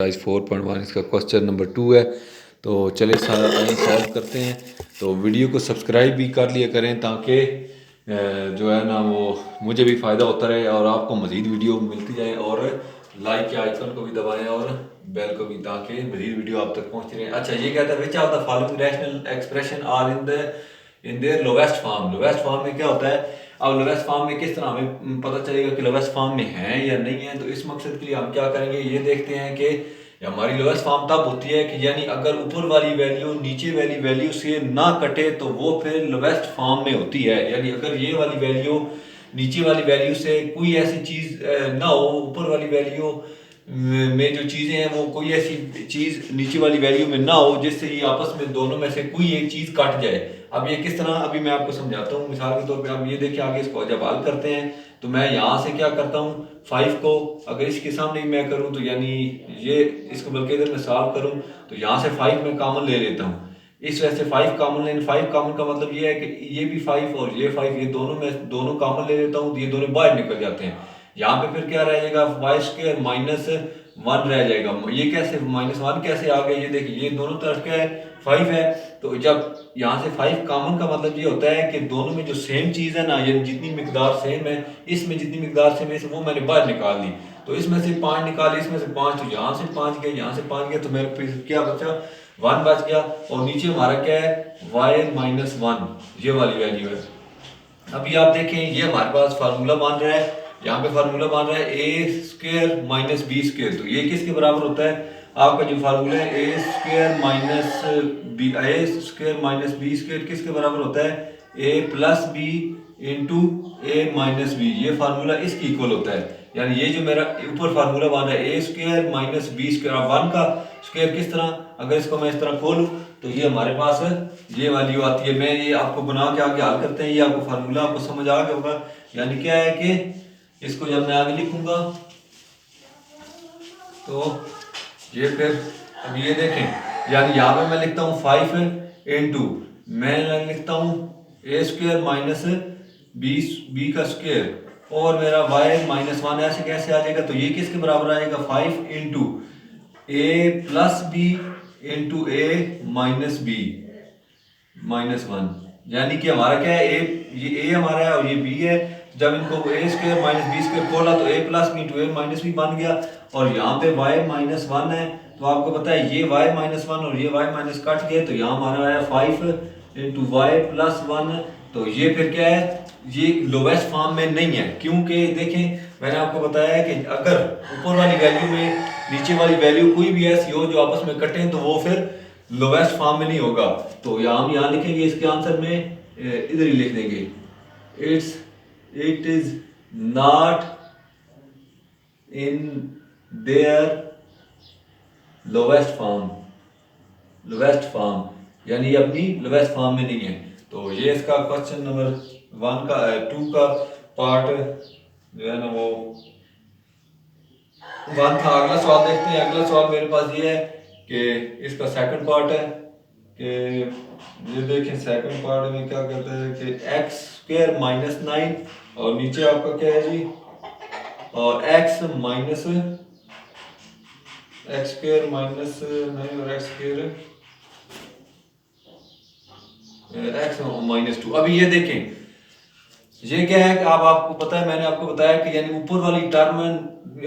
Exercise 4.1 इसका question number 2 है। तो चलिए सॉल्व करते हैं। तो वीडियो को सब्सक्राइब भी कर लिया करें ताकि जो है ना वो मुझे भी फ़ायदा होता रहे और आपको मज़ीद वीडियो मिलती जाए। और लाइक के आइकन को भी दबाएं और बेल को भी, ताकि मज़ीद वीडियो आप तक पहुंचती रहे। अच्छा, ये कहता है which of the following rational expression are in their lowest form. Lowest form में क्या होता है? अब लोवेस्ट फॉर्म में किस तरह हमें पता चलेगा कि लोवेस्ट फॉर्म में है या नहीं है? तो इस मकसद के लिए हम क्या करेंगे, ये देखते हैं कि हमारी लोवेस्ट फॉर्म तब होती है कि यानी अगर ऊपर वाली वैल्यू नीचे वाली वैल्यू से ना कटे तो वो फिर लोवेस्ट फॉर्म में होती है। यानी अगर ये वाली वैल्यू नीचे वाली वैल्यू से कोई ऐसी चीज़ ना हो, ऊपर वाली वैल्यू में जो चीज़ें हैं वो कोई ऐसी चीज़ नीचे वाली वैल्यू में ना हो जिससे ये आपस में दोनों में से कोई एक चीज़ कट जाए। अब ये किस तरह, अभी मैं आपको समझाता हूँ। मिसाल के तौर पे आप ये देखिए, आगे इसको जब हल करते हैं तो मैं यहाँ से क्या करता हूँ, 5 को अगर इसके सामने मैं करूँ तो यानी ये इसको बल्कि इधर मैं सॉल्व करूँ तो यहाँ से 5 मैं कॉमन ले लेता हूँ। इस वजह से 5 कॉमन लेने, 5 कॉमन का मतलब ये है कि ये भी 5 और ये 5, ये दोनों में दोनों कॉमन ले लेता हूँ तो ये दोनों बाहर निकल जाते हैं। यहाँ पे फिर क्या रह जाएगा, वाई स्क्वायर माइनस 1 रह जाएगा। ये कैसे -1 कैसे आ गया? ये देखिए, ये दोनों तरफ क्या है, 5 है। तो जब यहाँ से 5 कॉमन का मतलब ये होता है कि दोनों में जो सेम चीज़ है ना, ये जितनी मिकदार सेम है, इसमें जितनी मिकदार सेम है वो मैंने बाहर निकाल ली। तो इसमें से 5 निकाले, इसमें से 5, तो यहाँ से 5 गया, यहाँ से 5 गया, तो मेरे पास क्या बचा, 1 बच गया। और नीचे हमारा क्या है, y-1, ये वाली वैल्यू है। अभी आप देखें, ये हमारे पास फार्मूला बन रहा है, यहाँ पे फार्मूला बन रहा है ए स्क्वायर माइनस बी स्क्वायर। तो ये किसके बराबर होता है? आपका जो फार्मूला है ए स्क्वायर माइनस बी स्क्वायर किसके बराबर होता है? ए प्लस बी इंटू ए माइनस बी। ये फार्मूला इसकी इक्वल होता है। यानी ये जो मेरा ऊपर फार्मूला बन रहा है ए स्क्वायर माइनस बी स्क्वायर, 1 का स्क्वायर किस तरह, अगर इसको मैं इस तरह खोलूँ तो ये हमारे पास ये वैल्यू आती है। मैं ये आपको बना के आगे हल करते हैं, ये आपको फार्मूला आपको समझ आ गया होगा। यानी क्या है कि इसको जब मैं आगे लिखूंगा तो ये फिर, अब ये देखें, यानी यहाँ पे मैं लिखता हूँ 5 इंटू, मैं लिखता हूँ ए स्क्वायर माइनस बी का स्क्वायर और मेरा y-1 ऐसे कैसे आ जाएगा? तो ये किसके बराबर आएगा, 5 इंटू ए प्लस बी इंटू ए माइनस बी -1। यानी कि हमारा क्या है, ये ए हमारा है और ये बी है। जब इनको ए स्क्वायर माइनस बी स्क्वायर खोला तो ए प्लस बी इंटू ए माइनस बी बन गया। और यहाँ पे y-1 है, तो आपको पता है ये y-1 और ये y माइनस कट गए, तो यहाँ हमारा आया 5 इंटू y+1। तो ये फिर क्या है, ये लोवेस्ट फॉर्म में नहीं है, क्योंकि देखें मैंने आपको बताया है कि अगर ऊपर वाली वैल्यू में नीचे वाली वैल्यू कोई भी ऐसी हो जो आपस में कटें तो वो फिर लोवेस्ट फॉर्म में नहीं होगा। तो हम यहाँ लिखेंगे, इसके आंसर में इधर ही लिख देंगे, it is not in their lowest form, यानी अपनी लोवेस्ट फॉर्म में नहीं है। तो ये इसका क्वेश्चन नंबर 2 का पार्ट जो है ना वो 1 था। अगला सवाल देखते हैं। अगला सवाल मेरे पास ये है कि इसका सेकंड पार्ट है कि ये देखें, सेकंड पार्ट में क्या कहता है कि एक्स स्क्वायर -9 और नीचे आपका क्या है जी, और एक्स स्क्वायर -9 और एक्स -2। अभी ये देखें, ये क्या है कि अब आपको पता है, मैंने आपको बताया कि यानी ऊपर वाली टर्म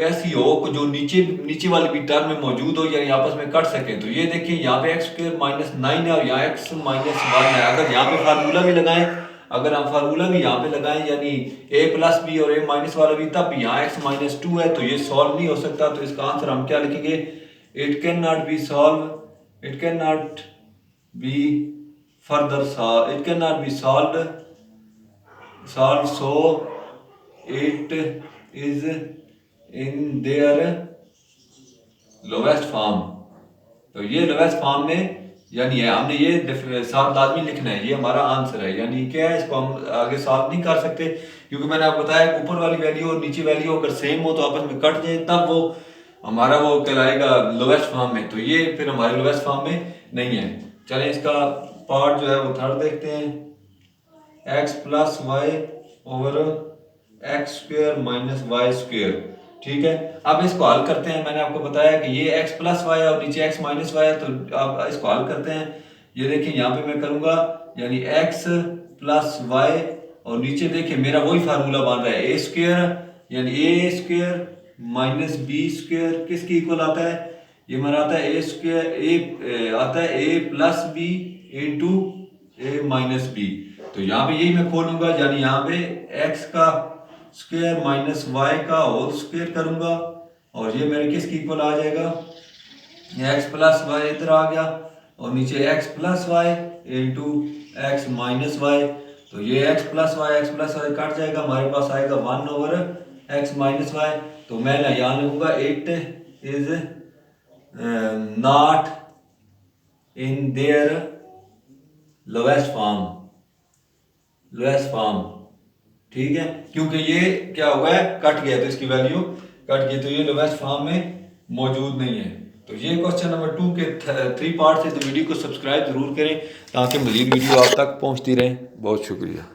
ऐसी हो जो नीचे वाली भी टर्म में मौजूद हो, यानी आपस में कट सके। तो ये देखिए, यहाँ पे एक्स स्क्वायर -9 है और यहाँ एक्स -1 है। अगर यहाँ पे फार्मूला भी लगाएं, अगर हम फार्मूला भी यहाँ पे लगाएं यानी a प्लस बी और a माइनस वाला भी, तब यहाँ x -2 है तो ये सॉल्व नहीं हो सकता। तो इसका आंसर हम क्या लिखेंगे, it can not be solve, it can not be further solve, it can not be solve so it is in their lowest form. तो ये लोवेस्ट फॉर्म में यानी है, हमने ये साथ लाजमी लिखना है, ये हमारा आंसर है। यानी क्या है, इसको हम आगे सॉल्व नहीं कर सकते क्योंकि मैंने आपको बताया ऊपर वाली वैल्यू और नीचे वैल्यू अगर सेम हो तो आपस में कट जाए, तब वो हमारा वो कहलाएगा लोवेस्ट फॉर्म में। तो ये फिर हमारे लोवेस्ट फॉर्म में नहीं है। चलें इसका पार्ट जो है वो थर्ड देखते हैं, x + y/x² - y²। ठीक है, अब इसको हल करते हैं। मैंने आपको बताया कि ये x प्लस वाई और नीचे x माइनस वाई है, तो अब इसको हल करते हैं। ये देखिए यहाँ पे मैं करूँगा, यानी x प्लस वाई और नीचे देखिए मेरा वही फार्मूला बन रहा है ए स्क्वेयर, यानी ए स्क्वेयर माइनस बी स्क्वेयर किसकी इक्वल आता है, ये मेरा आता है ए स्क्वेयर, ए आता है ए प्लस बी इंटू ए माइनस बी। तो यहाँ पे यही मैं खोलूंगा, यानी यहाँ पे x का स्क्वायर माइनस वाई का होल स्क्वायर करूंगा, और ये मेरे किसकी इक्वल आ जाएगा, एक्स प्लस वाई इधर आ गया और नीचे X plus Y into X minus Y. तो ये एक्स प्लस वाई कट जाएगा, हमारे पास आएगा 1/x माइनस वाई। तो मैं ना यहाँ लिखूंगा it is not in their lowest form, ठीक है, क्योंकि ये क्या हुआ है, कट गया, तो इसकी वैल्यू कट गई, तो ये लोएस्ट फॉर्म में मौजूद नहीं है। तो ये क्वेश्चन नंबर 2 के 3 पार्ट से। तो वीडियो को सब्सक्राइब जरूर करें ताकि मज़ीद वीडियो आप तक पहुंचती रहे। बहुत शुक्रिया।